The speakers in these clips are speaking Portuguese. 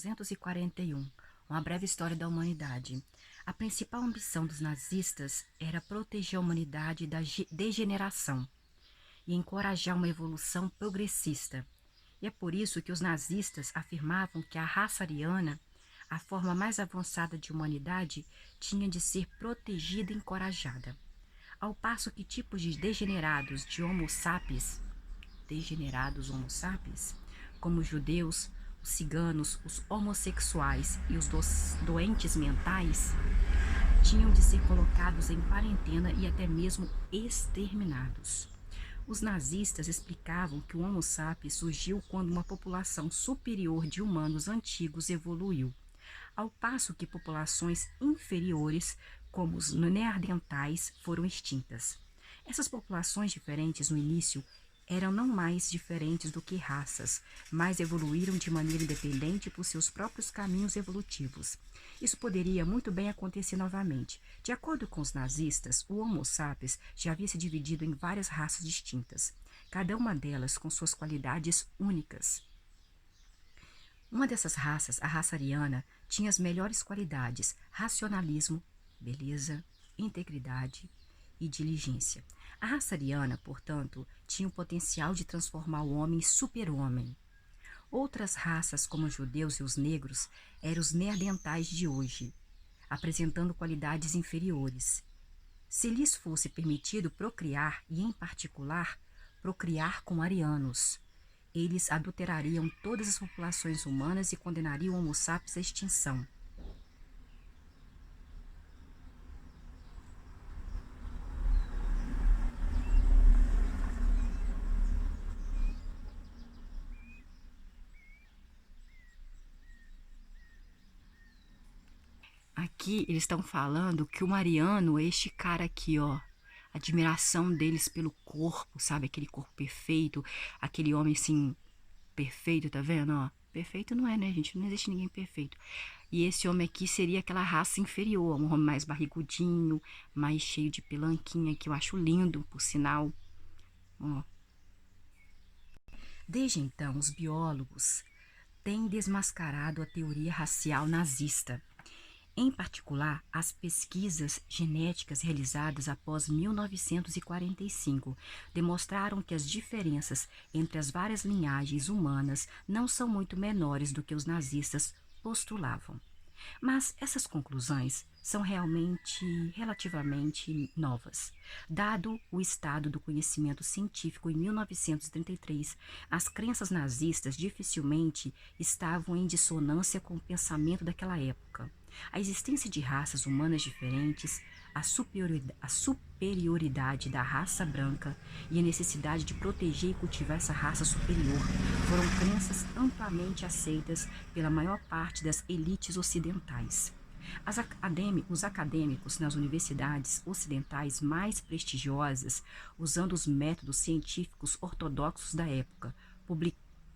241. Uma breve história da humanidade. A principal ambição dos nazistas era proteger a humanidade da degeneração e encorajar uma evolução progressista. E é por isso que os nazistas afirmavam que a raça ariana, a forma mais avançada de humanidade, tinha de ser protegida e encorajada. Ao passo que tipos de degenerados Homo sapiens, como os judeus, os ciganos, os homossexuais e os doentes mentais, tinham de ser colocados em quarentena e até mesmo exterminados. Os nazistas explicavam que o Homo sapiens surgiu quando uma população superior de humanos antigos evoluiu, ao passo que populações inferiores, como os neandertais, foram extintas. Essas populações diferentes no início eram não mais diferentes do que raças, mas evoluíram de maneira independente por seus próprios caminhos evolutivos. Isso poderia muito bem acontecer novamente. De acordo com os nazistas, o Homo sapiens já havia se dividido em várias raças distintas, cada uma delas com suas qualidades únicas. Uma dessas raças, a raça ariana, tinha as melhores qualidades: racionalismo, beleza, integridade e diligência. A raça ariana, portanto, tinha o potencial de transformar o homem em super-homem. Outras raças, como os judeus e os negros, eram os neandertais de hoje, apresentando qualidades inferiores. Se lhes fosse permitido procriar, e em particular, procriar com arianos, eles adulterariam todas as populações humanas e condenariam o Homo sapiens à extinção. Aqui eles estão falando que o Mariano é este cara aqui, ó. Admiração deles pelo corpo, sabe? Aquele corpo perfeito, aquele homem assim, perfeito, tá vendo, ó? Perfeito não é, né, gente? Não existe ninguém perfeito. E esse homem aqui seria aquela raça inferior, um homem mais barrigudinho, mais cheio de pelanquinha, que eu acho lindo, por sinal. Ó. Desde então, os biólogos têm desmascarado a teoria racial nazista. Em particular, as pesquisas genéticas realizadas após 1945 demonstraram que as diferenças entre as várias linhagens humanas não são muito menores do que os nazistas postulavam. Mas essas conclusões são relativamente novas. Dado o estado do conhecimento científico em 1933, as crenças nazistas dificilmente estavam em dissonância com o pensamento daquela época. A existência de raças humanas diferentes, a superioridade da raça branca e a necessidade de proteger e cultivar essa raça superior foram crenças amplamente aceitas pela maior parte das elites ocidentais. Os acadêmicos nas universidades ocidentais mais prestigiosas, usando os métodos científicos ortodoxos da época,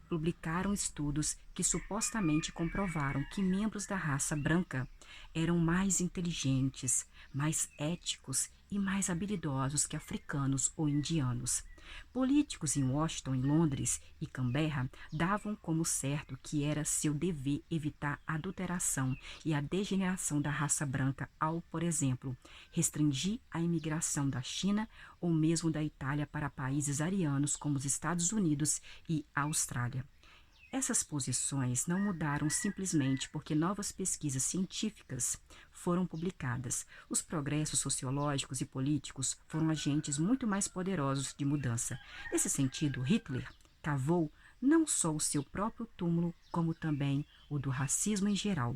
publicaram estudos que supostamente comprovaram que membros da raça branca eram mais inteligentes, mais éticos e mais habilidosos que africanos ou indianos. Políticos em Washington, em Londres e Canberra davam como certo que era seu dever evitar a adulteração e a degeneração da raça branca ao, por exemplo, restringir a imigração da China ou mesmo da Itália para países arianos como os Estados Unidos e a Austrália. Essas posições não mudaram simplesmente porque novas pesquisas científicas foram publicadas. Os progressos sociológicos e políticos foram agentes muito mais poderosos de mudança. Nesse sentido, Hitler cavou não só o seu próprio túmulo, como também o do racismo em geral.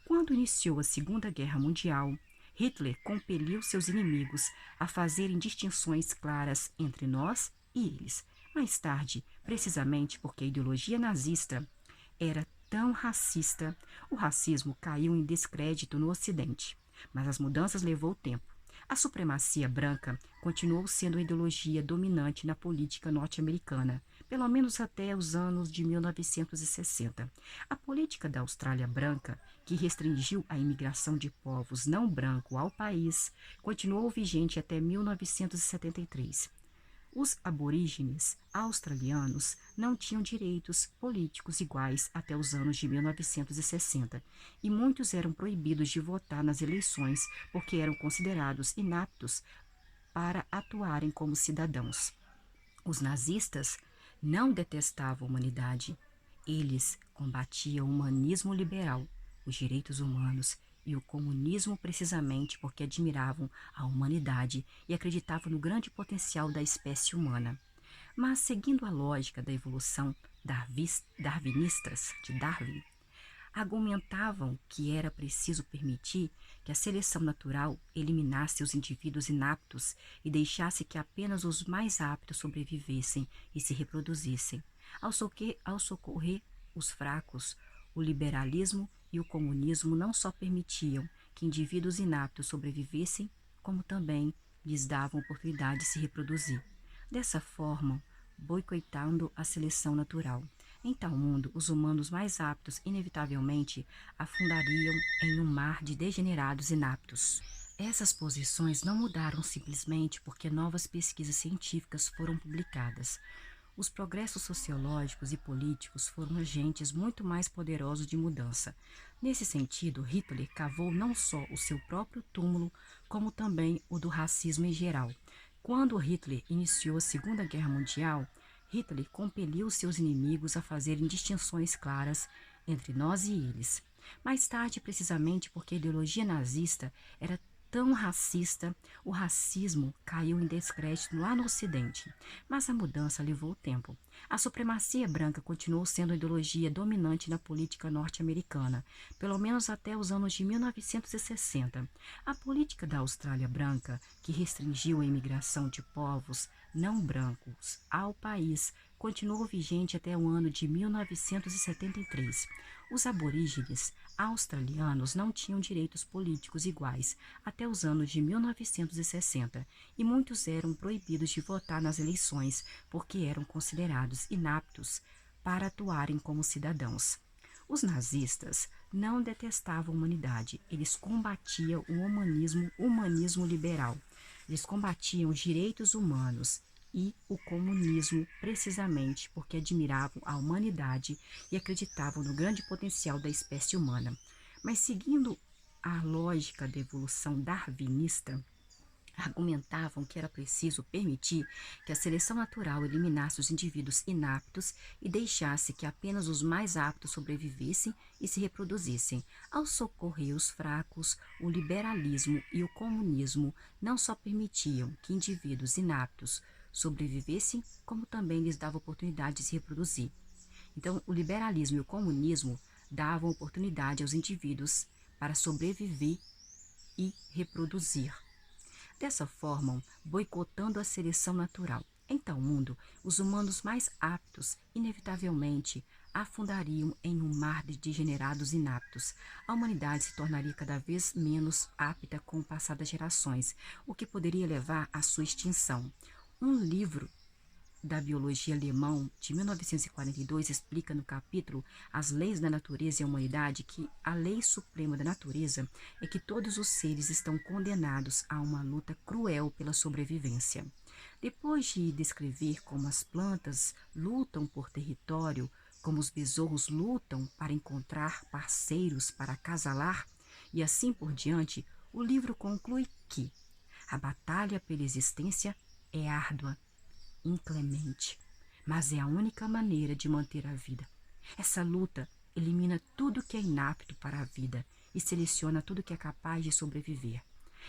Quando iniciou a Segunda Guerra Mundial, Hitler compeliu seus inimigos a fazerem distinções claras entre nós e eles. Mais tarde, precisamente porque a ideologia nazista era tão racista, o racismo caiu em descrédito no Ocidente. Mas as mudanças levou tempo. A supremacia branca continuou sendo a ideologia dominante na política norte-americana, pelo menos até os anos de 1960. A política da Austrália branca, que restringiu a imigração de povos não brancos ao país, continuou vigente até 1973. Os aborígenes australianos não tinham direitos políticos iguais até os anos de 1960 e muitos eram proibidos de votar nas eleições porque eram considerados inaptos para atuarem como cidadãos. Os nazistas não detestavam a humanidade. Eles combatiam o humanismo liberal, os direitos humanos e o comunismo precisamente porque admiravam a humanidade e acreditavam no grande potencial da espécie humana. Mas, seguindo a lógica da evolução darwinistas de Darwin, argumentavam que era preciso permitir que a seleção natural eliminasse os indivíduos inaptos e deixasse que apenas os mais aptos sobrevivessem e se reproduzissem. Ao socorrer os fracos, o liberalismo e o comunismo não só permitiam que indivíduos inaptos sobrevivessem, como também lhes davam oportunidade de se reproduzir. Dessa forma, boicotando a seleção natural. Em tal mundo, os humanos mais aptos inevitavelmente afundariam em um mar de degenerados inaptos. Essas posições não mudaram simplesmente porque novas pesquisas científicas foram publicadas. Os progressos sociológicos e políticos foram agentes muito mais poderosos de mudança. Nesse sentido, Hitler cavou não só o seu próprio túmulo, como também o do racismo em geral. Quando Hitler iniciou a Segunda Guerra Mundial, Hitler compeliu seus inimigos a fazerem distinções claras entre nós e eles. Mais tarde, precisamente porque a ideologia nazista era tão racista, o racismo caiu em descrédito lá no Ocidente. Mas a mudança levou tempo. A supremacia branca continuou sendo a ideologia dominante na política norte-americana, pelo menos até os anos de 1960. A política da Austrália branca, que restringiu a imigração de povos não brancos ao país, continuou vigente até o ano de 1973. Os aborígenes australianos não tinham direitos políticos iguais até os anos de 1960 e muitos eram proibidos de votar nas eleições porque eram considerados inaptos para atuarem como cidadãos. Os nazistas não detestavam a humanidade, eles combatiam o humanismo liberal. Eles combatiam os direitos humanos e o comunismo precisamente porque admiravam a humanidade e acreditavam no grande potencial da espécie humana. Mas seguindo a lógica da evolução darwinista, argumentavam que era preciso permitir que a seleção natural eliminasse os indivíduos inaptos e deixasse que apenas os mais aptos sobrevivessem e se reproduzissem. Ao socorrer os fracos, o liberalismo e o comunismo não só permitiam que indivíduos inaptos sobrevivessem, como também lhes davam oportunidade de se reproduzir. Então, o liberalismo e o comunismo davam oportunidade aos indivíduos para sobreviver e reproduzir. Dessa forma, boicotando a seleção natural. Em tal mundo, os humanos mais aptos, inevitavelmente, afundariam em um mar de degenerados inaptos. A humanidade se tornaria cada vez menos apta com o passar das gerações, o que poderia levar à sua extinção. Um livro da biologia alemão de 1942 explica no capítulo As Leis da Natureza e a Humanidade que a lei suprema da natureza é que todos os seres estão condenados a uma luta cruel pela sobrevivência. Depois de descrever como as plantas lutam por território, como os besouros lutam para encontrar parceiros para acasalar e assim por diante, o livro conclui que a batalha pela existência é árdua, inclemente, mas é a única maneira de manter a vida. Essa luta elimina tudo que é inapto para a vida e seleciona tudo que é capaz de sobreviver.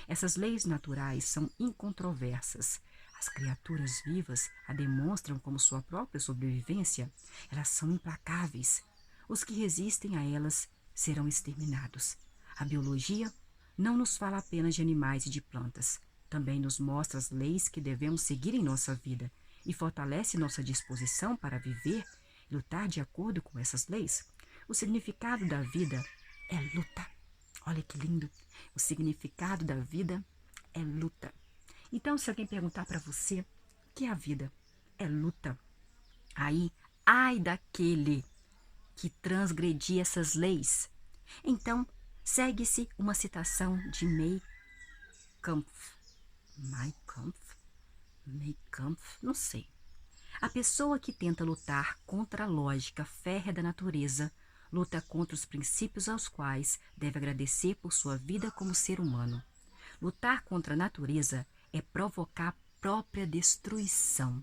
Essas leis naturais são incontroversas. As criaturas vivas a demonstram como sua própria sobrevivência. Elas são implacáveis. Os que resistem a elas serão exterminados. A biologia não nos fala apenas de animais e de plantas. Também nos mostra as leis que devemos seguir em nossa vida e fortalece nossa disposição para viver e lutar de acordo com essas leis. O significado da vida é luta. Olha que lindo. O significado da vida é luta. Então, se alguém perguntar para você o que é a vida, é luta. Aí, ai daquele que transgredir essas leis. Então, segue-se uma citação de Mein Kampf. Meikampf, não sei. A pessoa que tenta lutar contra a lógica férrea da natureza luta contra os princípios aos quais deve agradecer por sua vida como ser humano. Lutar contra a natureza é provocar a própria destruição.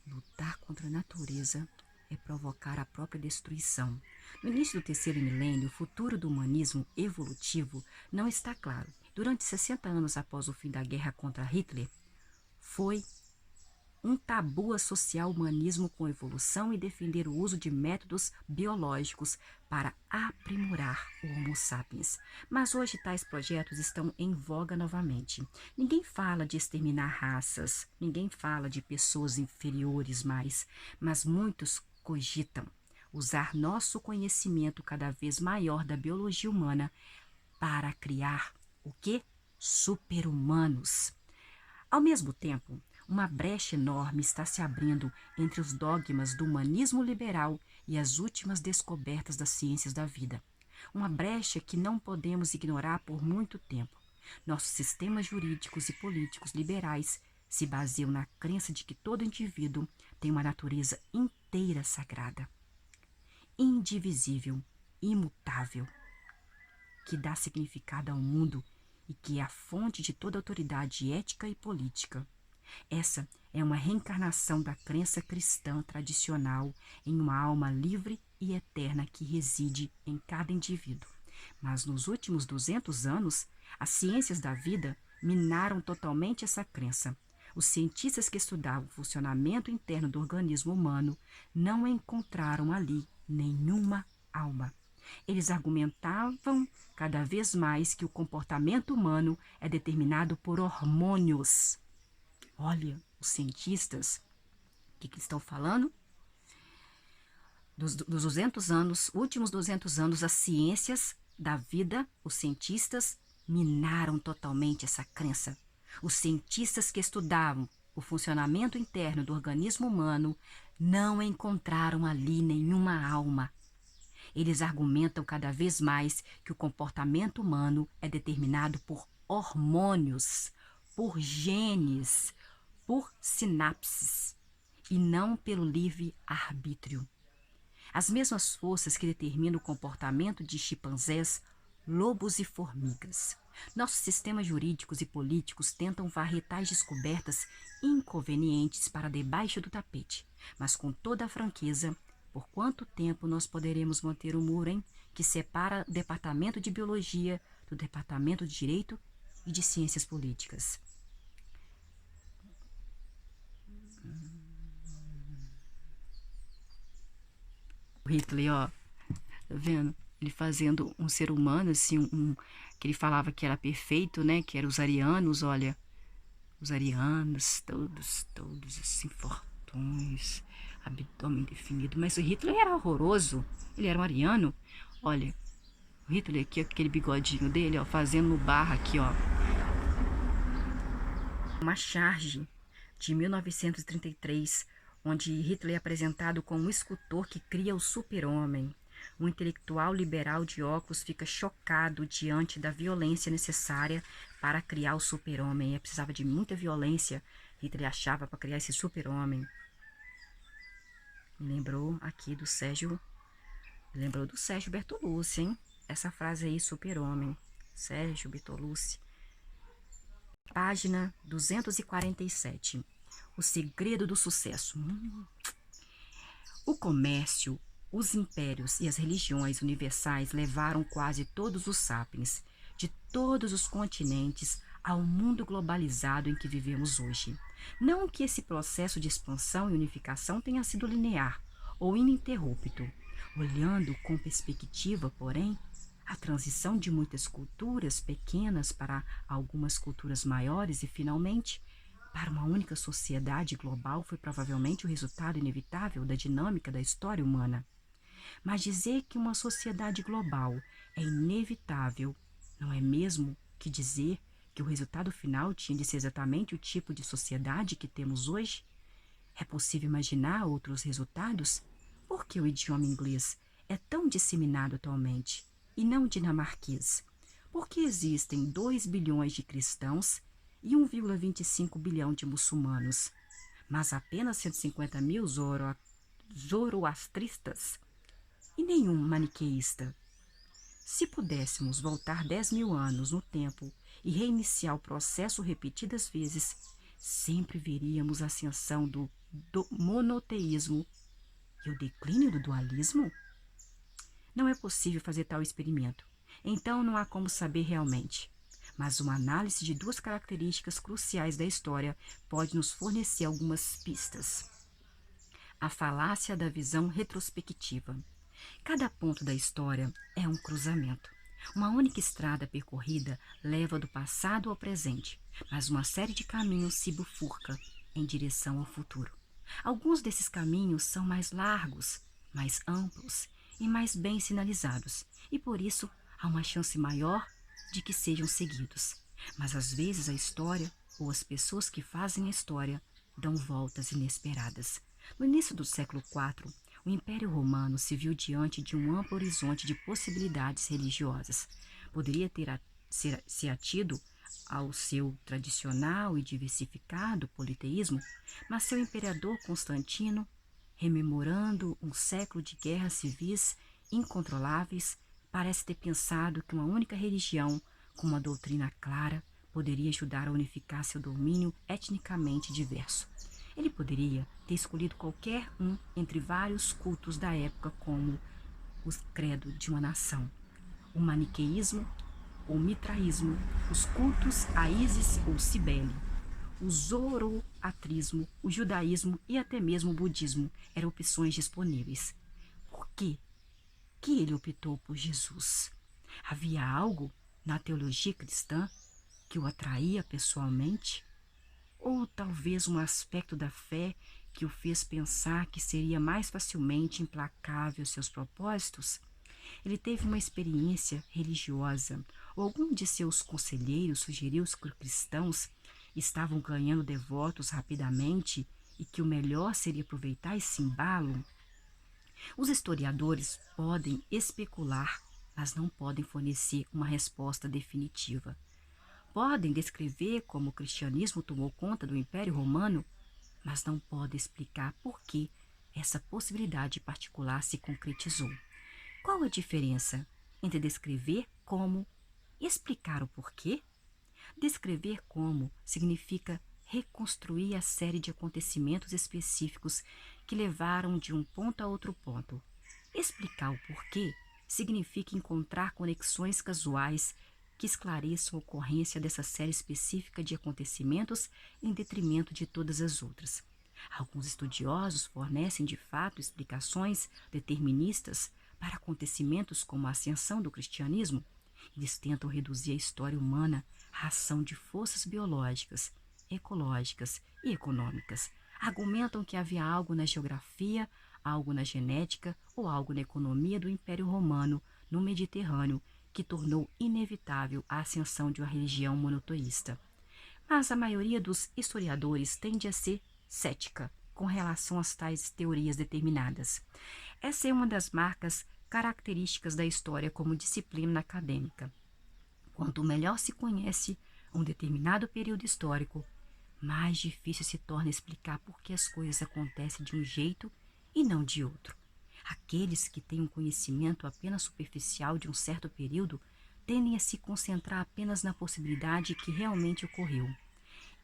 Lutar contra a natureza é provocar a própria destruição. No início do terceiro milênio, o futuro do humanismo evolutivo não está claro. Durante 60 anos após o fim da guerra contra Hitler, foi um tabu associar o humanismo com a evolução e defender o uso de métodos biológicos para aprimorar o Homo sapiens. Mas hoje tais projetos estão em voga novamente. Ninguém fala de exterminar raças, ninguém fala de pessoas inferiores mais, mas muitos cogitam usar nosso conhecimento cada vez maior da biologia humana para criar o quê? Super-humanos. Ao mesmo tempo, uma brecha enorme está se abrindo entre os dogmas do humanismo liberal e as últimas descobertas das ciências da vida. Uma brecha que não podemos ignorar por muito tempo. Nossos sistemas jurídicos e políticos liberais se baseiam na crença de que todo indivíduo tem uma natureza inteira sagrada, indivisível, imutável, que dá significado ao mundo e que é a fonte de toda autoridade ética e política. Essa é uma reencarnação da crença cristã tradicional em uma alma livre e eterna que reside em cada indivíduo. Mas nos últimos 200 anos, as ciências da vida minaram totalmente essa crença. Os cientistas que estudavam o funcionamento interno do organismo humano não encontraram ali nenhuma alma. Eles argumentavam cada vez mais que o comportamento humano é determinado por hormônios. Olha, os cientistas, o que estão falando? Dos 200 anos, últimos 200 anos, as ciências da vida, os cientistas minaram totalmente essa crença. Os cientistas que estudavam o funcionamento interno do organismo humano não encontraram ali nenhuma alma. Eles argumentam cada vez mais que o comportamento humano é determinado por hormônios, por genes, por sinapses, e não pelo livre-arbítrio. As mesmas forças que determinam o comportamento de chimpanzés, lobos e formigas. Nossos sistemas jurídicos e políticos tentam varrer tais descobertas inconvenientes para debaixo do tapete, mas com toda a franqueza, por quanto tempo nós poderemos manter o muro, hein, que separa o Departamento de Biologia do Departamento de Direito e de Ciências Políticas? O Hitler, ó, tá vendo? Ele fazendo um ser humano, assim, que ele falava que era perfeito, né? Que eram os arianos, olha. Os arianos, todos assim, fortões, abdômen definido. Mas o Hitler era horroroso. Ele era um ariano. Olha, o Hitler aqui, aquele bigodinho dele, ó, fazendo no barra aqui, ó. Uma charge de 1933, onde Hitler é apresentado como um escultor que cria o super-homem. O intelectual liberal de óculos fica chocado diante da violência necessária para criar o super-homem. Precisava de muita violência, Hitler achava, para criar esse super-homem. Me lembrou aqui do Sérgio, Bertolucci, hein? Essa frase aí, super-homem. Sérgio Bertolucci. Página 247. O segredo do sucesso. O comércio, os impérios e as religiões universais levaram quase todos os sapiens, de todos os continentes, ao mundo globalizado em que vivemos hoje. Não que esse processo de expansão e unificação tenha sido linear ou ininterrupto. Olhando com perspectiva, porém, a transição de muitas culturas pequenas para algumas culturas maiores e, finalmente, para uma única sociedade global foi provavelmente o resultado inevitável da dinâmica da história humana. Mas dizer que uma sociedade global é inevitável não é mesmo que dizer que o resultado final tinha de ser exatamente o tipo de sociedade que temos hoje? É possível imaginar outros resultados? Por que o idioma inglês é tão disseminado atualmente e não dinamarquês? Por que existem 2 bilhões de cristãos e 1,25 bilhão de muçulmanos, mas apenas 150 mil zoroastristas e nenhum maniqueísta. Se pudéssemos voltar 10 mil anos no tempo e reiniciar o processo repetidas vezes, sempre veríamos a ascensão do monoteísmo e o declínio do dualismo? Não é possível fazer tal experimento, então não há como saber realmente. Mas uma análise de duas características cruciais da história pode nos fornecer algumas pistas. A falácia da visão retrospectiva. Cada ponto da história é um cruzamento. Uma única estrada percorrida leva do passado ao presente, mas uma série de caminhos se bifurca em direção ao futuro. Alguns desses caminhos são mais largos, mais amplos e mais bem sinalizados, e por isso há uma chance maior de que sejam seguidos. Mas às vezes a história, ou as pessoas que fazem a história, dão voltas inesperadas. No início do século IV, o Império Romano se viu diante de um amplo horizonte de possibilidades religiosas. Poderia se atido ao seu tradicional e diversificado politeísmo, mas seu imperador Constantino, rememorando um século de guerras civis incontroláveis, parece ter pensado que uma única religião, com uma doutrina clara, poderia ajudar a unificar seu domínio etnicamente diverso. Ele poderia ter escolhido qualquer um entre vários cultos da época, como o credo de uma nação, o maniqueísmo ou mitraísmo, os cultos a Ísis ou Cibele, o zoroatrismo, o judaísmo e até mesmo o budismo eram opções disponíveis. Por quê que ele optou por Jesus? Havia algo na teologia cristã que o atraía pessoalmente? Ou talvez um aspecto da fé que o fez pensar que seria mais facilmente implacável seus propósitos? Ele teve uma experiência religiosa, ou algum de seus conselheiros sugeriu que os cristãos estavam ganhando devotos rapidamente e que o melhor seria aproveitar esse embalo? Os historiadores podem especular, mas não podem fornecer uma resposta definitiva. Podem descrever como o cristianismo tomou conta do Império Romano, mas não podem explicar por que essa possibilidade particular se concretizou. Qual a diferença entre descrever como e explicar o porquê? Descrever como significa reconstruir a série de acontecimentos específicos que levaram de um ponto a outro ponto. Explicar o porquê significa encontrar conexões casuais que esclareçam a ocorrência dessa série específica de acontecimentos em detrimento de todas as outras. Alguns estudiosos fornecem de fato explicações deterministas para acontecimentos como a ascensão do cristianismo. Eles tentam reduzir a história humana à ação de forças biológicas, ecológicas e econômicas. Argumentam que havia algo na geografia, algo na genética ou algo na economia do Império Romano no Mediterrâneo que tornou inevitável a ascensão de uma religião monoteísta. Mas a maioria dos historiadores tende a ser cética com relação às tais teorias determinadas. Essa é uma das marcas características da história como disciplina acadêmica. Quanto melhor se conhece um determinado período histórico, mais difícil se torna explicar por que as coisas acontecem de um jeito e não de outro. Aqueles que têm um conhecimento apenas superficial de um certo período tendem a se concentrar apenas na possibilidade que realmente ocorreu.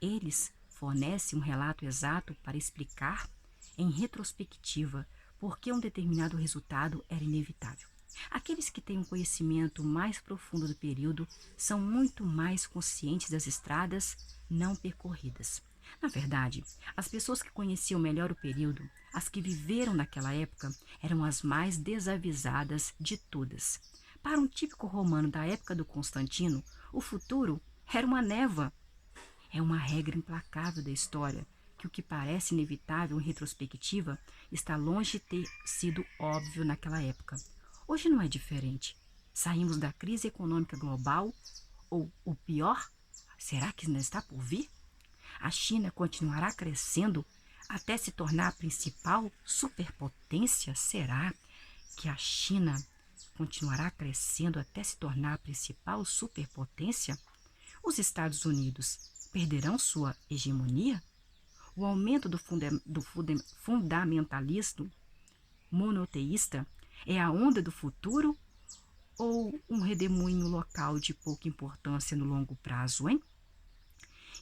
Eles fornecem um relato exato para explicar, em retrospectiva, por que um determinado resultado era inevitável. Aqueles que têm um conhecimento mais profundo do período são muito mais conscientes das estradas não percorridas. Na verdade, as pessoas que conheciam melhor o período, as que viveram naquela época, eram as mais desavisadas de todas. Para um típico romano da época do Constantino, o futuro era uma névoa. É uma regra implacável da história que o que parece inevitável em retrospectiva está longe de ter sido óbvio naquela época. Hoje não é diferente. Saímos da crise econômica global, ou o pior, será que ainda está por vir? A China continuará crescendo até se tornar a principal superpotência? Será que a China continuará crescendo até se tornar a principal superpotência? Os Estados Unidos perderão sua hegemonia? O aumento do fundamentalismo monoteísta é a onda do futuro ou um redemoinho local de pouca importância no longo prazo, hein?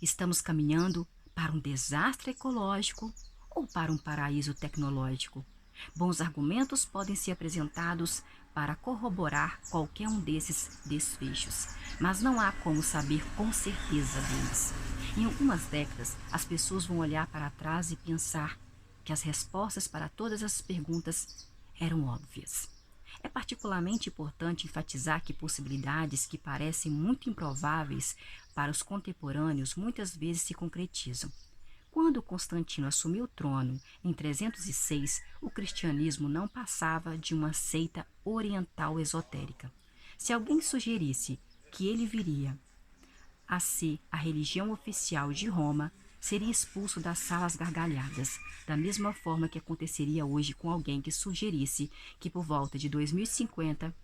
Estamos caminhando para um desastre ecológico ou para um paraíso tecnológico? Bons argumentos podem ser apresentados para corroborar qualquer um desses desfechos, mas não há como saber com certeza deles. Em algumas décadas, as pessoas vão olhar para trás e pensar que as respostas para todas as perguntas eram óbvias. É particularmente importante enfatizar que possibilidades que parecem muito improváveis para os contemporâneos muitas vezes se concretizam. Quando Constantino assumiu o trono em 306, o cristianismo não passava de uma seita oriental esotérica. Se alguém sugerisse que ele viria a ser a religião oficial de Roma, seria expulso das salas gargalhadas, da mesma forma que aconteceria hoje com alguém que sugerisse que por volta de 2050,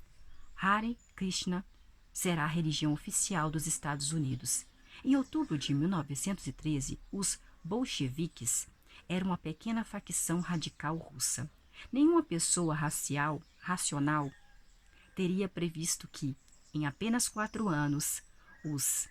Hare Krishna será a religião oficial dos Estados Unidos. Em outubro de 1913, os bolcheviques eram uma pequena facção radical russa. Nenhuma pessoa racional teria previsto que, em apenas 4 anos, os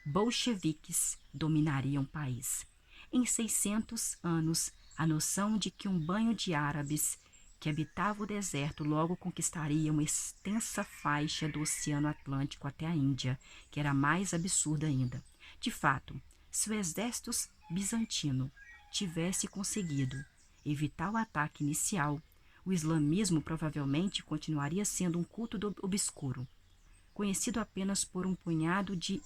bolcheviques dominariam o país. Em 600 anos, a noção de que um banho de árabes que habitava o deserto logo conquistaria uma extensa faixa do Oceano Atlântico até a Índia, que era mais absurda ainda. De fato, se o exército bizantino tivesse conseguido evitar o ataque inicial, o islamismo provavelmente continuaria sendo um culto obscuro, conhecido apenas por um punhado de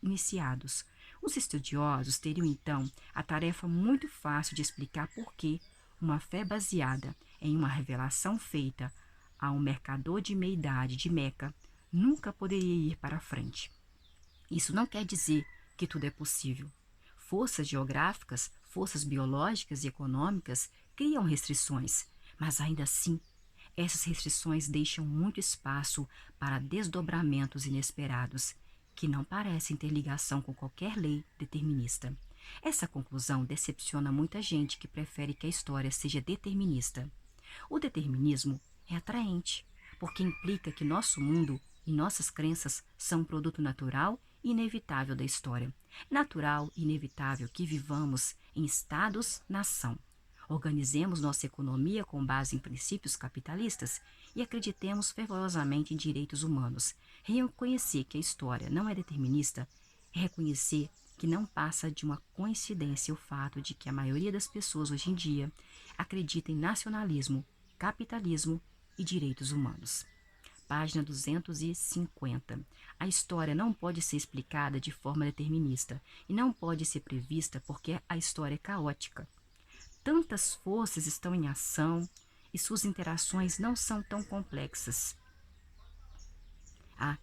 iniciados. Os estudiosos teriam então a tarefa muito fácil de explicar por que uma fé baseada em uma revelação feita a um mercador de meia-idade de Meca nunca poderia ir para frente. Isso não quer dizer que tudo é possível. Forças geográficas, forças biológicas e econômicas criam restrições, mas ainda assim, essas restrições deixam muito espaço para desdobramentos inesperados, que não parecem ter ligação com qualquer lei determinista. Essa conclusão decepciona muita gente que prefere que a história seja determinista. O determinismo é atraente, porque implica que nosso mundo e nossas crenças são um produto natural e inevitável da história. Natural e inevitável que vivamos em estados-nação. Organizemos nossa economia com base em princípios capitalistas e acreditemos fervorosamente em direitos humanos. Reconhecer que a história não é determinista é reconhecer que não passa de uma coincidência o fato de que a maioria das pessoas hoje em dia acredita em nacionalismo, capitalismo e direitos humanos. Página 250. A história não pode ser explicada de forma determinista e não pode ser prevista porque a história é caótica. Tantas forças estão em ação e suas interações não são tão complexas.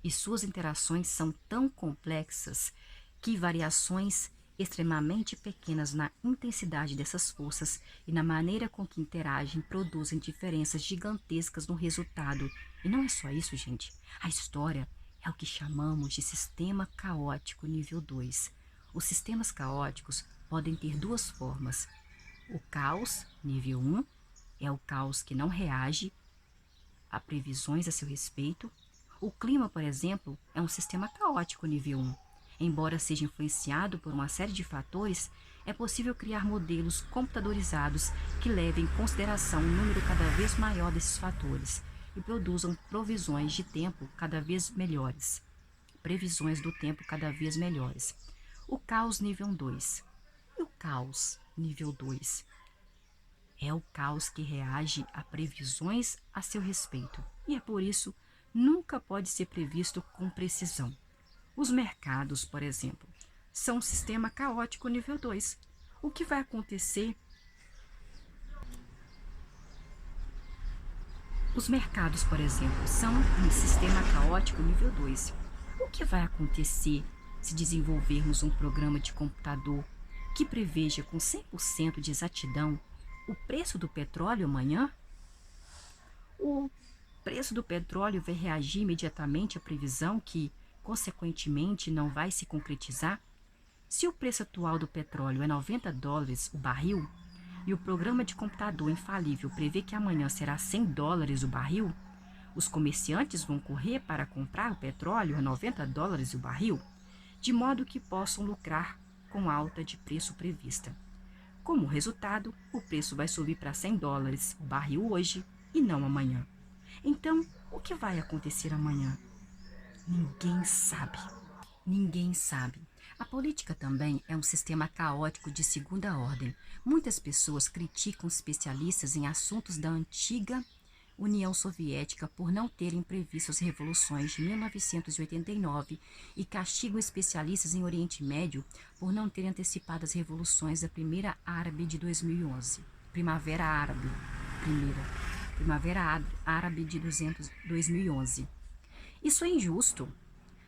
E suas interações são tão complexas que variações extremamente pequenas na intensidade dessas forças e na maneira com que interagem produzem diferenças gigantescas no resultado. E não é só isso, gente. A história é o que chamamos de sistema caótico nível 2. Os sistemas caóticos podem ter 2 formas. O caos, nível 1, é o caos que não reage a previsões a seu respeito. O clima, por exemplo, é um sistema caótico nível 1. Embora seja influenciado por uma série de fatores, é possível criar modelos computadorizados que levem em consideração um número cada vez maior desses fatores e produzam previsões do tempo cada vez melhores. O caos nível 2. E o caos nível 2? É o caos que reage a previsões a seu respeito e é por isso nunca pode ser previsto com precisão. Os mercados, por exemplo, são um sistema caótico nível 2. O que vai acontecer? Os mercados, por exemplo, são um sistema caótico nível 2. O que vai acontecer se desenvolvermos um programa de computador que preveja com 100% de exatidão o preço do petróleo amanhã? O preço do petróleo vai reagir imediatamente à previsão que, consequentemente, não vai se concretizar? Se o preço atual do petróleo é $90 o barril, e o programa de computador infalível prevê que amanhã será $100 o barril, os comerciantes vão correr para comprar o petróleo a $90 o barril, de modo que possam lucrar com a alta de preço prevista. Como resultado, o preço vai subir para $100 o barril hoje e não amanhã. Então, o que vai acontecer amanhã? Ninguém sabe. Ninguém sabe. A política também é um sistema caótico de segunda ordem. Muitas pessoas criticam especialistas em assuntos da antiga União Soviética por não terem previsto as revoluções de 1989 e castigam especialistas em Oriente Médio por não terem antecipado as revoluções da Primeira Árabe de 2011. Primavera Árabe, Primavera Árabe de 2011. Isso é injusto.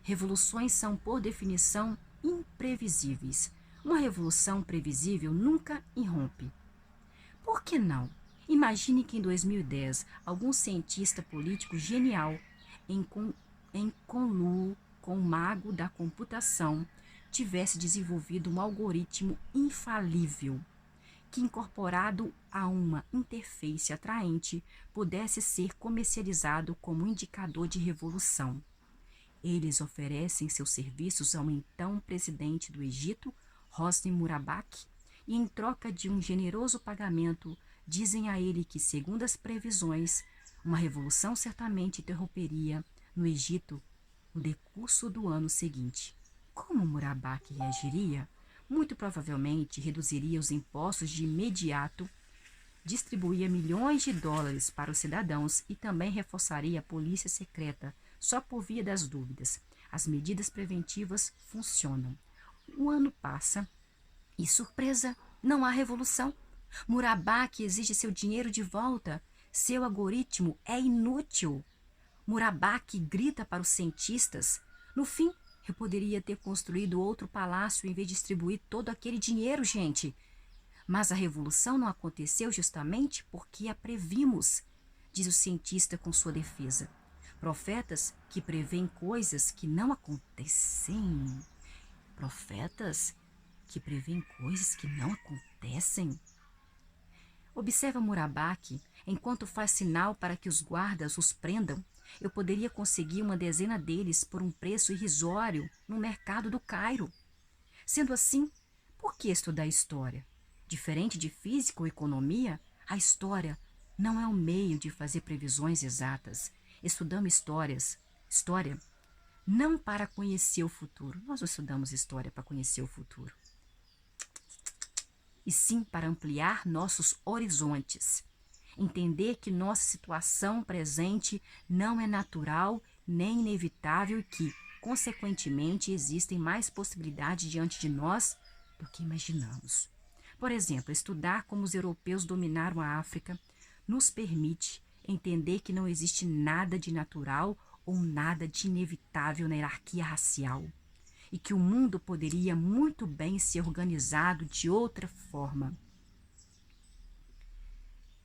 Revoluções são, por definição, imprevisíveis. Uma revolução previsível nunca irrompe. Por que não? Imagine que em 2010, algum cientista político genial, em conluio com o mago da computação, tivesse desenvolvido um algoritmo infalível, que incorporado a uma interface atraente, pudesse ser comercializado como indicador de revolução. Eles oferecem seus serviços ao então presidente do Egito, Hosni Mubarak, e em troca de um generoso pagamento, dizem a ele que, segundo as previsões, uma revolução certamente interromperia no Egito no decurso do ano seguinte. Como Mubarak reagiria? Muito provavelmente reduziria os impostos de imediato, distribuía milhões de dólares para os cidadãos e também reforçaria a polícia secreta, só por via das dúvidas. As medidas preventivas funcionam. O ano passa e, surpresa, não há revolução. Mubarak exige seu dinheiro de volta. Seu algoritmo é inútil. Mubarak grita para os cientistas. No fim, eu poderia ter construído outro palácio em vez de distribuir todo aquele dinheiro, gente. Mas a revolução não aconteceu justamente porque a previmos, diz o cientista com sua defesa. Profetas que preveem coisas que não acontecem. Profetas que preveem coisas que não acontecem. Observa Mubarak enquanto faz sinal para que os guardas os prendam. Eu poderia conseguir uma dezena deles por um preço irrisório no mercado do Cairo. Sendo assim, por que estudar história? Diferente de física ou economia, a história não é um meio de fazer previsões exatas. Estudamos história não para conhecer o futuro. Nós não estudamos história para conhecer o futuro. E sim para ampliar nossos horizontes. Entender que nossa situação presente não é natural nem inevitável e que, consequentemente, existem mais possibilidades diante de nós do que imaginamos. Por exemplo, estudar como os europeus dominaram a África nos permite entender que não existe nada de natural ou nada de inevitável na hierarquia racial e que o mundo poderia muito bem ser organizado de outra forma.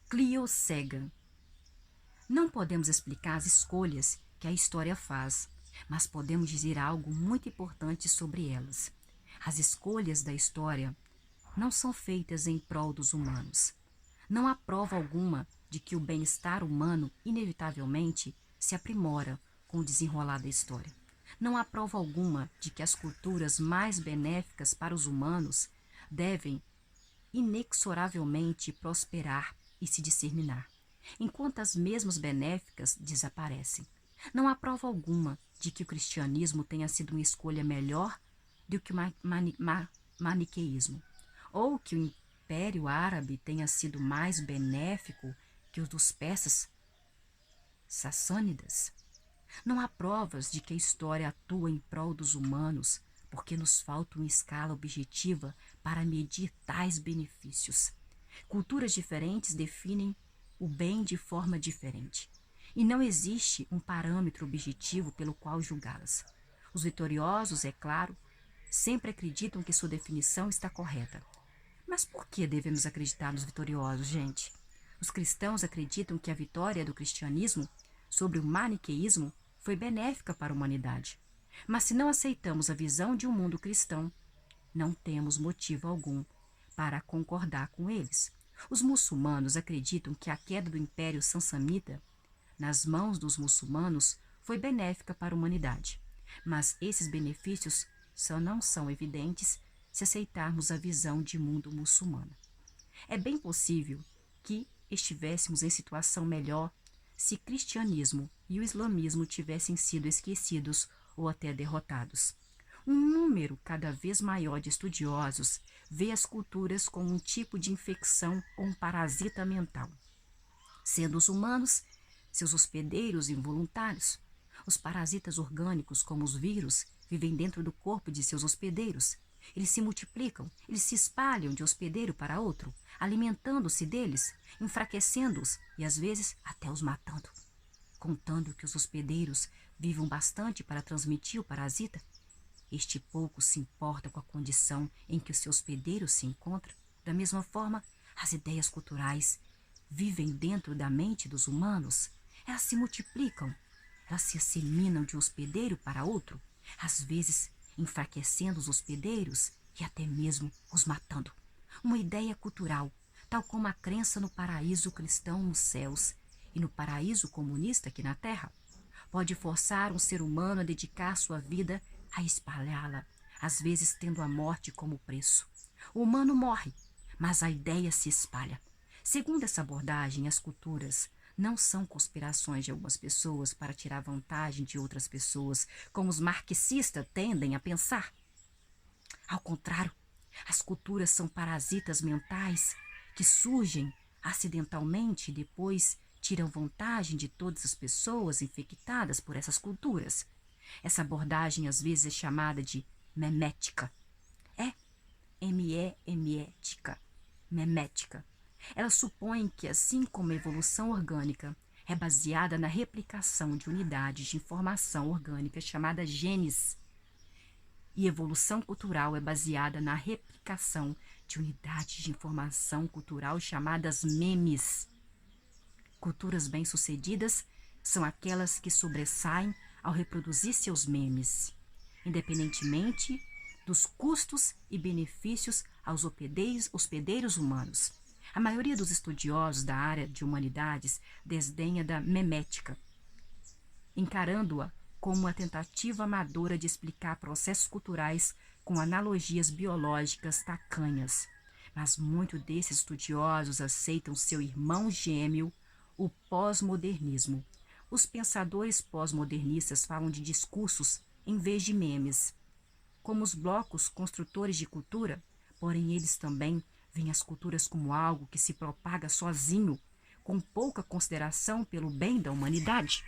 Clio Sagan. Não podemos explicar as escolhas que a história faz, mas podemos dizer algo muito importante sobre elas. As escolhas da história não são feitas em prol dos humanos. Não há prova alguma de que o bem-estar humano inevitavelmente se aprimora com o desenrolar da história. Não há prova alguma de que as culturas mais benéficas para os humanos devem inexoravelmente prosperar e se disseminar, enquanto as mesmas benéficas desaparecem. Não há prova alguma de que o cristianismo tenha sido uma escolha melhor do que o maniqueísmo, ou que o Império Árabe tenha sido mais benéfico que os dos persas sassânidas. Não há provas de que a história atua em prol dos humanos, porque nos falta uma escala objetiva para medir tais benefícios. Culturas diferentes definem o bem de forma diferente, e não existe um parâmetro objetivo pelo qual julgá-las. Os vitoriosos, é claro, sempre acreditam que sua definição está correta. Mas por que devemos acreditar nos vitoriosos, gente? Os cristãos acreditam que a vitória do cristianismo sobre o maniqueísmo foi benéfica para a humanidade. Mas se não aceitamos a visão de um mundo cristão, não temos motivo algum para concordar com eles. Os muçulmanos acreditam que a queda do Império Samsamita nas mãos dos muçulmanos foi benéfica para a humanidade, mas esses benefícios não são evidentes se aceitarmos a visão de mundo muçulmana. É bem possível que estivéssemos em situação melhor se cristianismo e o islamismo tivessem sido esquecidos ou até derrotados. Um número cada vez maior de estudiosos vê as culturas como um tipo de infecção ou um parasita mental, sendo os humanos seus hospedeiros involuntários. Os parasitas orgânicos, como os vírus, vivem dentro do corpo de seus hospedeiros. Eles se multiplicam, eles se espalham de hospedeiro para outro, alimentando-se deles, enfraquecendo-os e às vezes até os matando. Contando que os hospedeiros vivam bastante para transmitir o parasita, este pouco se importa com a condição em que o seu hospedeiro se encontra. Da mesma forma, as ideias culturais vivem dentro da mente dos humanos. Elas se multiplicam, elas se disseminam de um hospedeiro para outro, às vezes enfraquecendo os hospedeiros e até mesmo os matando. Uma ideia cultural, tal como a crença no paraíso cristão nos céus e no paraíso comunista aqui na Terra, pode forçar um ser humano a dedicar sua vida a espalhá-la, às vezes tendo a morte como preço. O humano morre, mas a ideia se espalha. Segundo essa abordagem, as culturas não são conspirações de algumas pessoas para tirar vantagem de outras pessoas, como os marxistas tendem a pensar. Ao contrário, as culturas são parasitas mentais que surgem acidentalmente e depois tiram vantagem de todas as pessoas infectadas por essas culturas. Essa abordagem às vezes é chamada de memética. M-E-M-E-Tica. Memética. Ela supõe que, assim como a evolução orgânica é baseada na replicação de unidades de informação orgânica chamadas genes, e evolução cultural é baseada na replicação de unidades de informação cultural chamadas memes. Culturas bem-sucedidas são aquelas que sobressaem ao reproduzir seus memes, independentemente dos custos e benefícios aos hospedeiros humanos. A maioria dos estudiosos da área de humanidades desdenha da memética, encarando-a como uma tentativa amadora de explicar processos culturais com analogias biológicas tacanhas. Mas muitos desses estudiosos aceitam seu irmão gêmeo, o pós-modernismo. Os pensadores pós-modernistas falam de discursos em vez de memes, como os blocos construtores de cultura, porém eles também veem as culturas como algo que se propaga sozinho, com pouca consideração pelo bem da humanidade.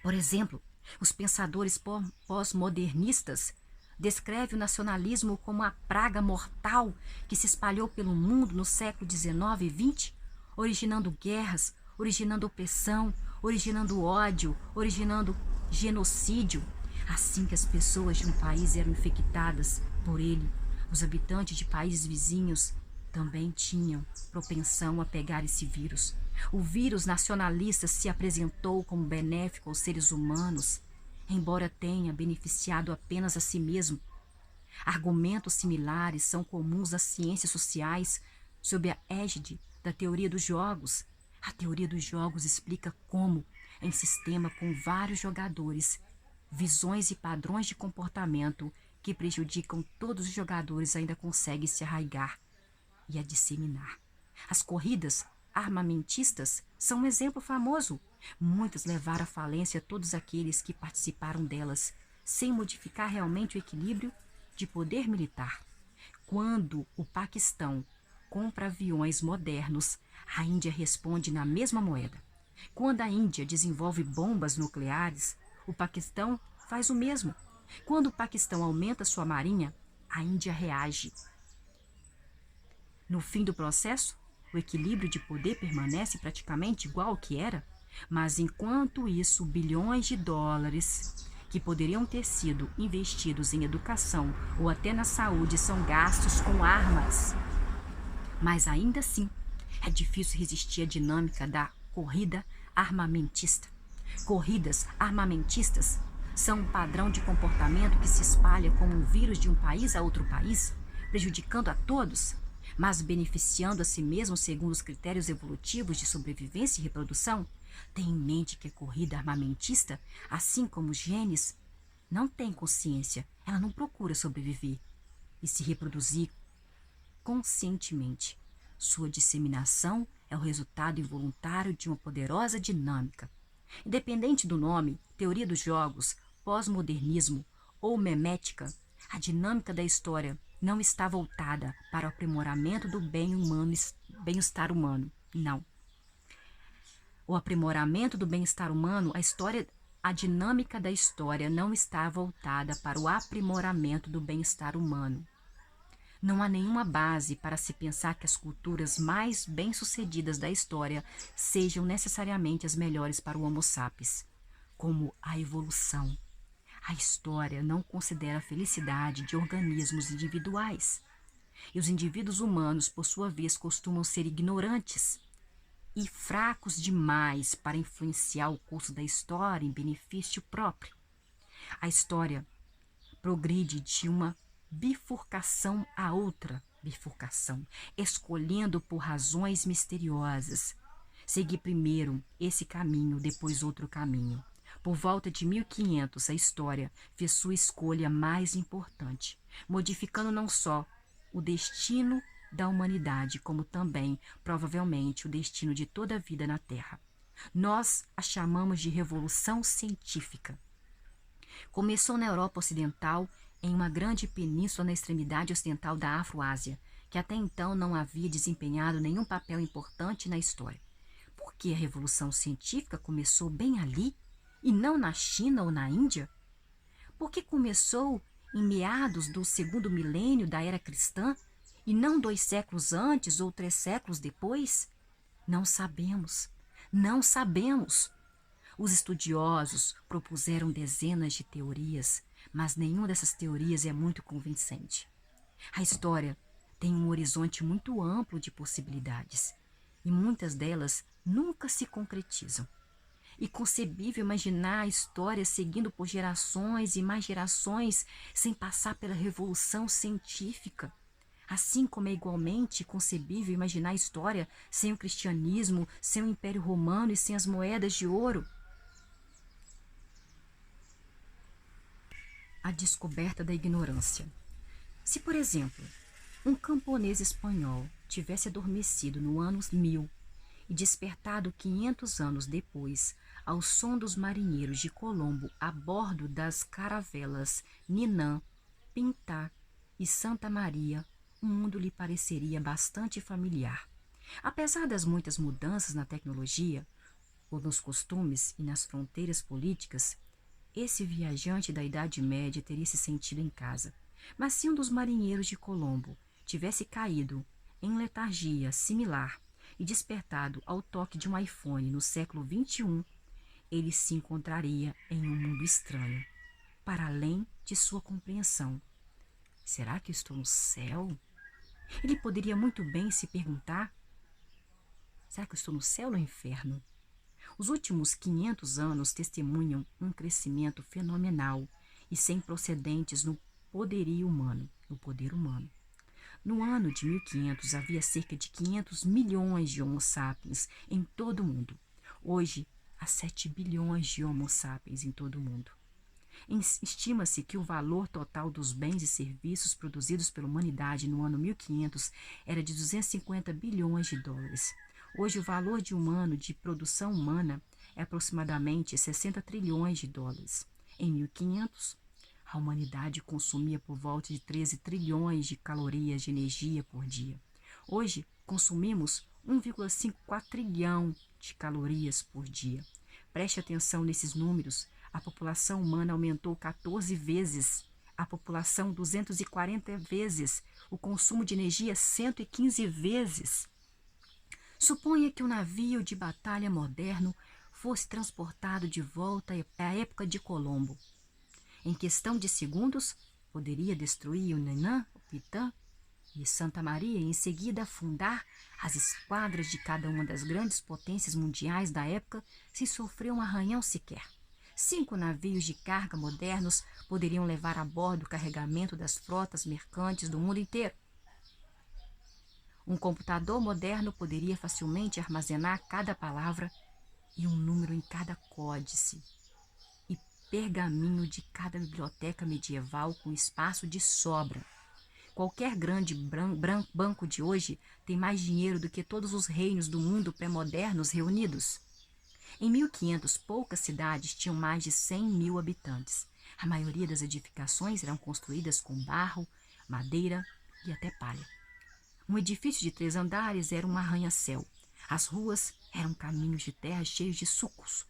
Por exemplo, os pensadores pós-modernistas descrevem o nacionalismo como a praga mortal que se espalhou pelo mundo no século XIX e XX, originando guerras, originando opressão, originando ódio, originando genocídio. Assim que as pessoas de um país eram infectadas por ele, os habitantes de países vizinhos também tinham propensão a pegar esse vírus. O vírus nacionalista se apresentou como benéfico aos seres humanos, embora tenha beneficiado apenas a si mesmo. Argumentos similares são comuns às ciências sociais sob a égide da teoria dos jogos. A teoria dos jogos explica como, em sistema com vários jogadores, visões e padrões de comportamento que prejudicam todos os jogadores ainda conseguem se arraigar e a disseminar. As corridas armamentistas são um exemplo famoso. Muitas levaram à falência todos aqueles que participaram delas, sem modificar realmente o equilíbrio de poder militar. Quando o Paquistão compra aviões modernos, a Índia responde na mesma moeda. Quando a Índia desenvolve bombas nucleares, o Paquistão faz o mesmo. Quando o Paquistão aumenta sua marinha, a Índia reage. No fim do processo, o equilíbrio de poder permanece praticamente igual ao que era, mas enquanto isso, bilhões de dólares que poderiam ter sido investidos em educação ou até na saúde são gastos com armas. Mas ainda assim, é difícil resistir à dinâmica da corrida armamentista. Corridas armamentistas São um padrão de comportamento que se espalha como um vírus de um país a outro país, prejudicando a todos, mas beneficiando a si mesmo segundo os critérios evolutivos de sobrevivência e reprodução? Tem em mente que a corrida armamentista, assim como os genes, não tem consciência, ela não procura sobreviver e se reproduzir conscientemente. Sua disseminação é o resultado involuntário de uma poderosa dinâmica. Independente do nome, teoria dos jogos, pós-modernismo ou memética, a dinâmica da história não está voltada para o aprimoramento do bem-estar humano. Não. O aprimoramento do bem-estar humano, a dinâmica da história não está voltada para o aprimoramento do bem-estar humano. Não há nenhuma base para se pensar que as culturas mais bem-sucedidas da história sejam necessariamente as melhores para o Homo sapiens, como a evolução. A história não considera a felicidade de organismos individuais. E os indivíduos humanos, por sua vez, costumam ser ignorantes e fracos demais para influenciar o curso da história em benefício próprio. A história progride de uma bifurcação a outra bifurcação, escolhendo por razões misteriosas. Segui primeiro esse caminho, depois outro caminho. Por volta de 1500, a história fez sua escolha mais importante, modificando não só o destino da humanidade, como também, provavelmente, o destino de toda a vida na Terra. Nós a chamamos de Revolução Científica. Começou na Europa Ocidental, em uma grande península na extremidade ocidental da Afro-Ásia, que até então não havia desempenhado nenhum papel importante na história. Por que a Revolução Científica começou bem ali, e não na China ou na Índia? Por que começou em meados do segundo milênio da era cristã, e não 2 séculos antes ou 3 séculos depois? Não sabemos. Não sabemos. Os estudiosos propuseram dezenas de teorias, mas nenhuma dessas teorias é muito convincente. A história tem um horizonte muito amplo de possibilidades, e muitas delas nunca se concretizam. Inconcebível imaginar a história seguindo por gerações e mais gerações sem passar pela revolução científica. Assim como é igualmente concebível imaginar a história sem o cristianismo, sem o Império Romano e sem as moedas de ouro. A descoberta da ignorância. Se, por exemplo, um camponês espanhol tivesse adormecido no ano 1000 e despertado 500 anos depois, ao som dos marinheiros de Colombo a bordo das caravelas Ninã, Pintá e Santa Maria, o mundo lhe pareceria bastante familiar. Apesar das muitas mudanças na tecnologia, ou nos costumes e nas fronteiras políticas, esse viajante da Idade Média teria se sentido em casa. Mas se um dos marinheiros de Colombo tivesse caído em letargia similar e despertado ao toque de um iPhone no século XXI, ele se encontraria em um mundo estranho, para além de sua compreensão. Será que eu estou no céu? Ele poderia muito bem se perguntar: será que eu estou no céu ou no inferno? Os últimos 500 anos testemunham um crescimento fenomenal e sem precedentes no poderio humano, no poder humano. No ano de 1500 havia cerca de 500 milhões de Homo sapiens em todo o mundo. Hoje, há 7 bilhões de Homo sapiens em todo o mundo. Estima-se que o valor total dos bens e serviços produzidos pela humanidade no ano 1500 era de 250 bilhões de dólares. Hoje, o valor de produção humana é aproximadamente 60 trilhões de dólares. Em 1500, a humanidade consumia por volta de 13 trilhões de calorias de energia por dia. Hoje, consumimos 1,54 trilhão de calorias por dia. Preste atenção nesses números. A população humana aumentou 14 vezes, a população 240 vezes, o consumo de energia 115 vezes. Suponha que um navio de batalha moderno fosse transportado de volta à época de Colombo. Em questão de segundos, poderia destruir o Nanã, o Pitã e Santa Maria e em seguida afundar as esquadras de cada uma das grandes potências mundiais da época sem sofrer um arranhão sequer. 5 navios de carga modernos poderiam levar a bordo o carregamento das frotas mercantes do mundo inteiro. Um computador moderno poderia facilmente armazenar cada palavra e um número em cada códice, e pergaminho de cada biblioteca medieval com espaço de sobra. Qualquer grande banco de hoje tem mais dinheiro do que todos os reinos do mundo pré-modernos reunidos. Em 1500, poucas cidades tinham mais de 100.000 habitantes. A maioria das edificações eram construídas com barro, madeira e até palha. Um edifício de 3 andares era um arranha-céu. As ruas eram caminhos de terra cheios de sucos,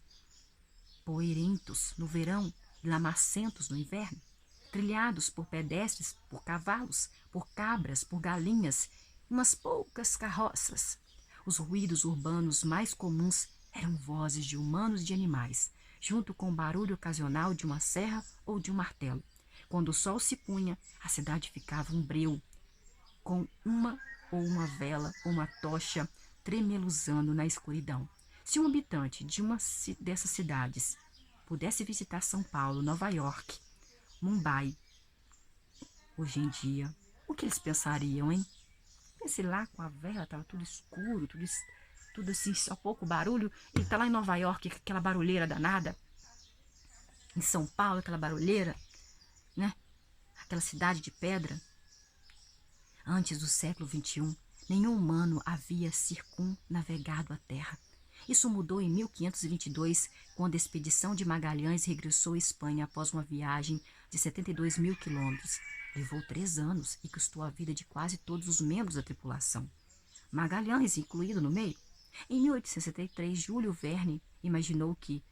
poeirentos no verão e lamacentos no inverno, trilhados por pedestres, por cavalos, por cabras, por galinhas, umas poucas carroças. Os ruídos urbanos mais comuns eram vozes de humanos e de animais, junto com o barulho ocasional de uma serra ou de um martelo. Quando o sol se punha, a cidade ficava um breu, com uma vela ou uma tocha tremeluzando na escuridão. Se um habitante de uma dessas cidades pudesse visitar São Paulo, Nova York, Mumbai, hoje em dia, o que eles pensariam, hein? Pense lá com a vela, estava tudo escuro, tudo assim, só pouco barulho. Ele está lá em Nova York, com aquela barulheira danada. Em São Paulo, aquela barulheira, né? Aquela cidade de pedra. Antes do século XXI, nenhum humano havia circunnavegado a Terra. Isso mudou em 1522, quando a expedição de Magalhães regressou à Espanha após uma viagem de 72.000 quilômetros. Levou 3 anos e custou a vida de quase todos os membros da tripulação, Magalhães incluído no meio. Em 1863, Júlio Verne imaginou que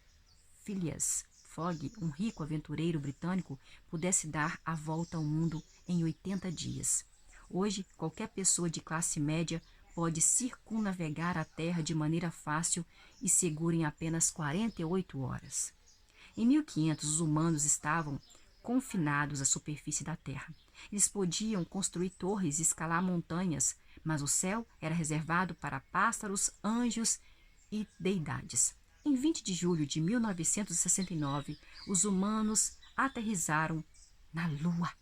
Phileas Fogg, um rico aventureiro britânico, pudesse dar a volta ao mundo em 80 dias. Hoje, qualquer pessoa de classe média pode circunnavegar a Terra de maneira fácil e segura em apenas 48 horas. Em 1500, os humanos estavam confinados à superfície da Terra. Eles podiam construir torres e escalar montanhas, mas o céu era reservado para pássaros, anjos e deidades. Em 20 de julho de 1969, os humanos aterrissaram na Lua.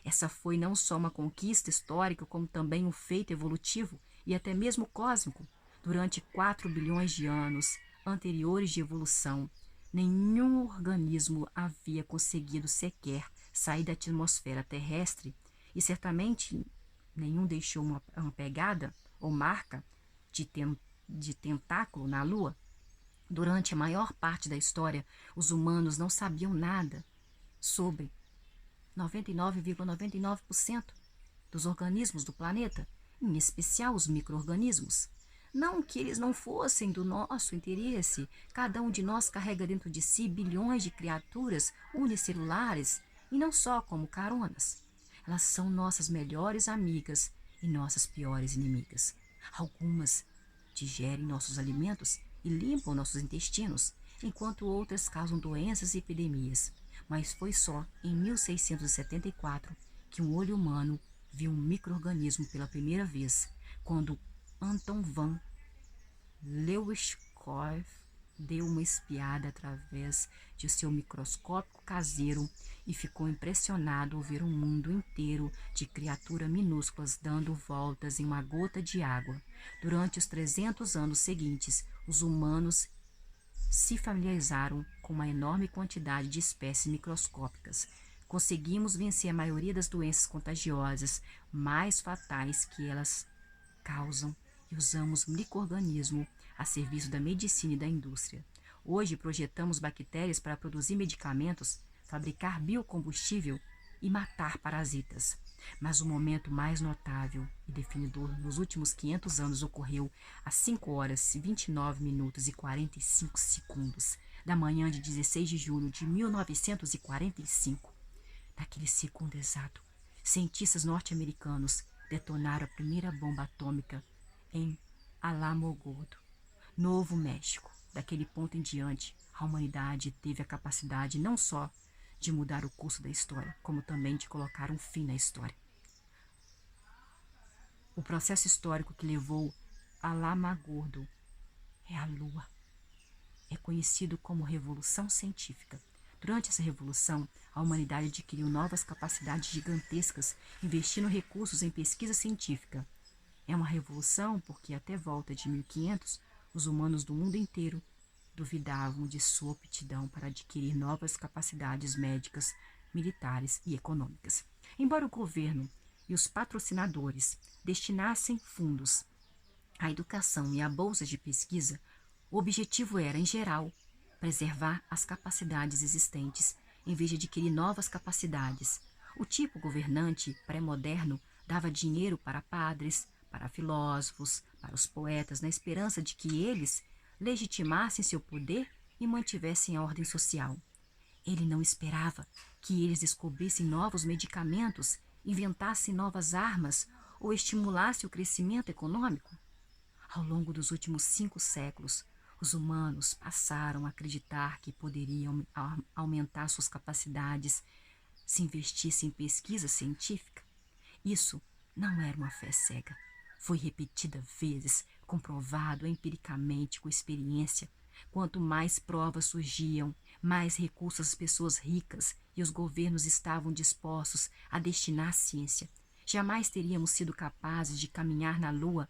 Essa foi não só uma conquista histórica, como também um feito evolutivo e até mesmo cósmico. Durante 4 bilhões de anos anteriores de evolução, nenhum organismo havia conseguido sequer sair da atmosfera terrestre e certamente nenhum deixou uma pegada ou marca de tentáculo na Lua. Durante a maior parte da história, os humanos não sabiam nada sobre 99,99% dos organismos do planeta, em especial os micro-organismos. Não que eles não fossem do nosso interesse, cada um de nós carrega dentro de si bilhões de criaturas unicelulares e não só como caronas. Elas são nossas melhores amigas e nossas piores inimigas. Algumas digerem nossos alimentos e limpam nossos intestinos, enquanto outras causam doenças e epidemias. Mas foi só em 1674 que um olho humano viu um micro-organismo pela primeira vez, quando Anton van Leeuwenhoek deu uma espiada através de seu microscópio caseiro e ficou impressionado ao ver um mundo inteiro de criaturas minúsculas dando voltas em uma gota de água. Durante os 300 anos seguintes, os humanos se familiarizaram com uma enorme quantidade de espécies microscópicas. Conseguimos vencer a maioria das doenças contagiosas mais fatais que elas causam e usamos micro-organismos a serviço da medicina e da indústria. Hoje projetamos bactérias para produzir medicamentos, fabricar biocombustível e matar parasitas. Mas o momento mais notável e definidor nos últimos 500 anos ocorreu às 5 horas, 29 minutos e 45 segundos da manhã de 16 de julho de 1945. Naquele segundo exato, cientistas norte-americanos detonaram a primeira bomba atômica em Alamogordo, Novo México. Daquele ponto em diante, a humanidade teve a capacidade não só de mudar o curso da história, como também de colocar um fim na história. O processo histórico que levou a Alamogordo é a Lua. é conhecido como Revolução Científica. Durante essa revolução, a humanidade adquiriu novas capacidades gigantescas, investindo recursos em pesquisa científica. É uma revolução porque até volta de 1500, os humanos do mundo inteiro duvidavam de sua aptidão para adquirir novas capacidades médicas, militares e econômicas. Embora o governo e os patrocinadores destinassem fundos à educação e a bolsas de pesquisa, o objetivo era, em geral, preservar as capacidades existentes, em vez de adquirir novas capacidades. O tipo governante pré-moderno dava dinheiro para padres, para filósofos, para os poetas, na esperança de que eles legitimassem seu poder e mantivessem a ordem social. Ele não esperava que eles descobrissem novos medicamentos, inventassem novas armas ou estimulassem o crescimento econômico. Ao longo dos últimos 5 séculos, os humanos passaram a acreditar que poderiam aumentar suas capacidades se investissem em pesquisa científica. Isso não era uma fé cega. Foi repetida vezes, comprovado empiricamente com experiência. Quanto mais provas surgiam, mais recursos as pessoas ricas e os governos estavam dispostos a destinar à ciência. Jamais teríamos sido capazes de caminhar na Lua,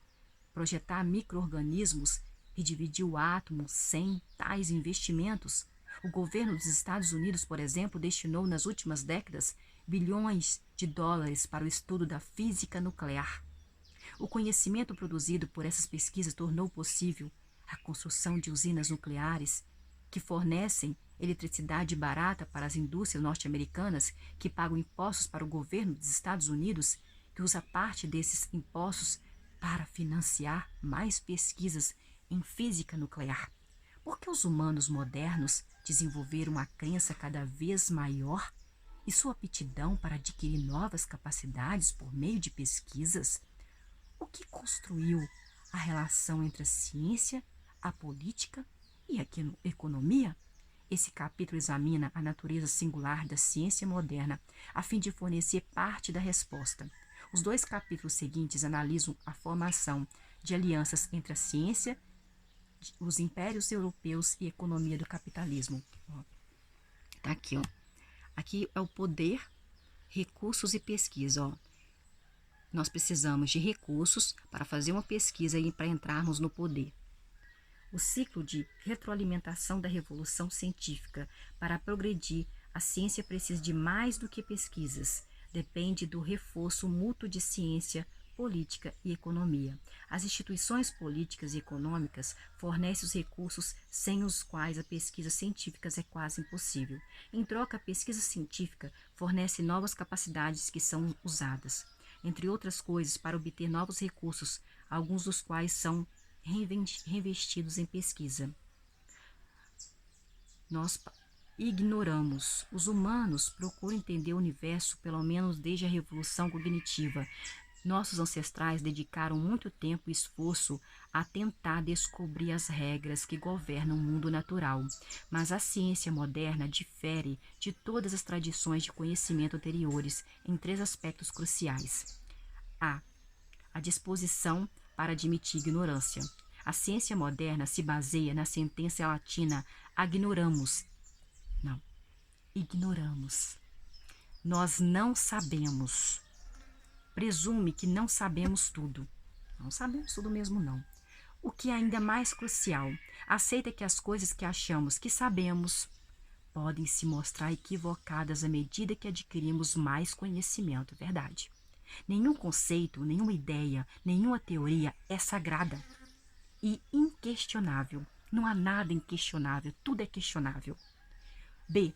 projetar micro-organismos e dividir o átomo sem tais investimentos. O governo dos Estados Unidos, por exemplo, destinou nas últimas décadas bilhões de dólares para o estudo da física nuclear. O conhecimento produzido por essas pesquisas tornou possível a construção de usinas nucleares que fornecem eletricidade barata para as indústrias norte-americanas que pagam impostos para o governo dos Estados Unidos, que usa parte desses impostos para financiar mais pesquisas em física nuclear. Porque os humanos modernos desenvolveram uma crença cada vez maior e sua aptidão para adquirir novas capacidades por meio de pesquisas, o que construiu a relação entre a ciência, a política e a economia? Esse capítulo examina a natureza singular da ciência moderna, a fim de fornecer parte da resposta. Os 2 capítulos seguintes analisam a formação de alianças entre a ciência, os impérios europeus e a economia do capitalismo. Tá aqui, ó. Aqui é o poder, recursos e pesquisa, ó. Nós precisamos de recursos para fazer uma pesquisa e para entrarmos no poder. O ciclo de retroalimentação da revolução científica. Para progredir, a ciência precisa de mais do que pesquisas. Depende do reforço mútuo de ciência, política e economia. As instituições políticas e econômicas fornecem os recursos sem os quais a pesquisa científica é quase impossível. Em troca, a pesquisa científica fornece novas capacidades que são usadas, entre outras coisas, para obter novos recursos, alguns dos quais são reinvestidos em pesquisa. Nós ignoramos. Os humanos procuram entender o universo, pelo menos desde a Revolução Cognitiva. Nossos ancestrais dedicaram muito tempo e esforço a tentar descobrir as regras que governam o mundo natural. Mas a ciência moderna difere de todas as tradições de conhecimento anteriores em 3 aspectos cruciais. A disposição para admitir ignorância. A ciência moderna se baseia na sentença latina ignoramos. Não, ignoramos. Nós não sabemos. Presume que não sabemos tudo. Não sabemos tudo mesmo, não. O que é ainda mais crucial, aceita que as coisas que achamos que sabemos podem se mostrar equivocadas à medida que adquirimos mais conhecimento, verdade? Nenhum conceito, nenhuma ideia, nenhuma teoria é sagrada e inquestionável. Não há nada inquestionável, tudo é questionável. B.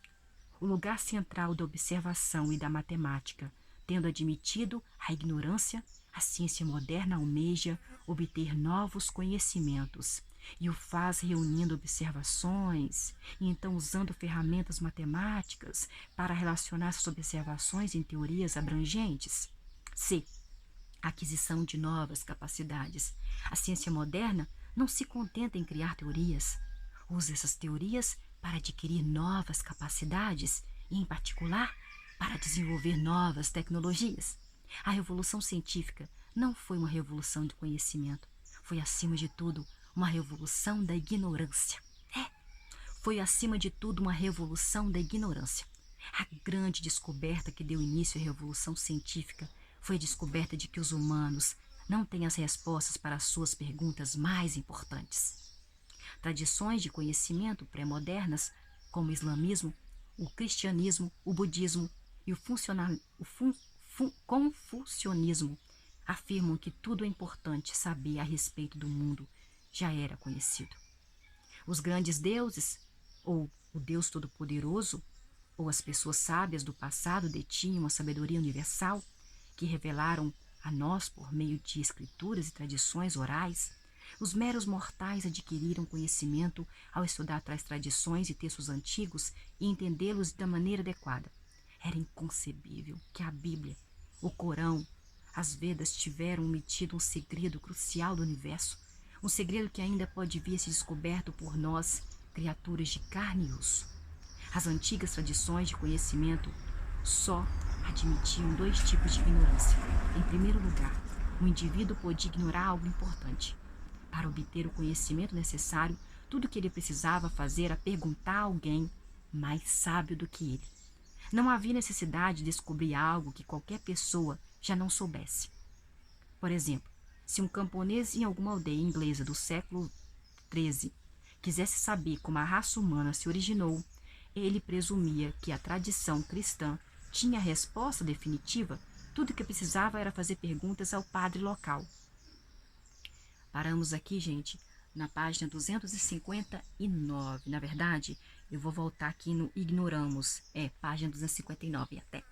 O lugar central da observação e da matemática. Tendo admitido a ignorância, a ciência moderna almeja obter novos conhecimentos e o faz reunindo observações e então usando ferramentas matemáticas para relacionar essas observações em teorias abrangentes. C. Aquisição de novas capacidades. A ciência moderna não se contenta em criar teorias. Usa essas teorias para adquirir novas capacidades e, em particular, para desenvolver novas tecnologias. A revolução científica não foi uma revolução de conhecimento. Foi, acima de tudo, uma revolução da ignorância. foi, acima de tudo, uma revolução da ignorância. A grande descoberta que deu início à revolução científica foi a descoberta de que os humanos não têm as respostas para as suas perguntas mais importantes. Tradições de conhecimento pré-modernas, como o islamismo, o cristianismo, o budismo e o confucionismo, afirmam que tudo é importante saber a respeito do mundo já era conhecido. Os grandes deuses, ou o Deus Todo-Poderoso, ou as pessoas sábias do passado detinham a sabedoria universal que revelaram a nós por meio de escrituras e tradições orais. Os meros mortais adquiriram conhecimento ao estudar tais tradições e textos antigos e entendê-los da maneira adequada. Era inconcebível que a Bíblia, o Corão, as Vedas tiveram omitido um segredo crucial do universo, um segredo que ainda pode vir a ser descoberto por nós, criaturas de carne e osso. As antigas tradições de conhecimento só admitiam dois tipos de ignorância. Em primeiro lugar, o indivíduo podia ignorar algo importante. Para obter o conhecimento necessário, tudo o que ele precisava fazer era perguntar a alguém mais sábio do que ele. Não havia necessidade de descobrir algo que qualquer pessoa já não soubesse. Por exemplo, se um camponês em alguma aldeia inglesa do século XIII quisesse saber como a raça humana se originou, ele presumia que a tradição cristã tinha a resposta definitiva. Tudo o que precisava era fazer perguntas ao padre local. Paramos aqui, gente, na página 259. Na verdade, eu vou voltar aqui no Ignoramos. Página 259. Até.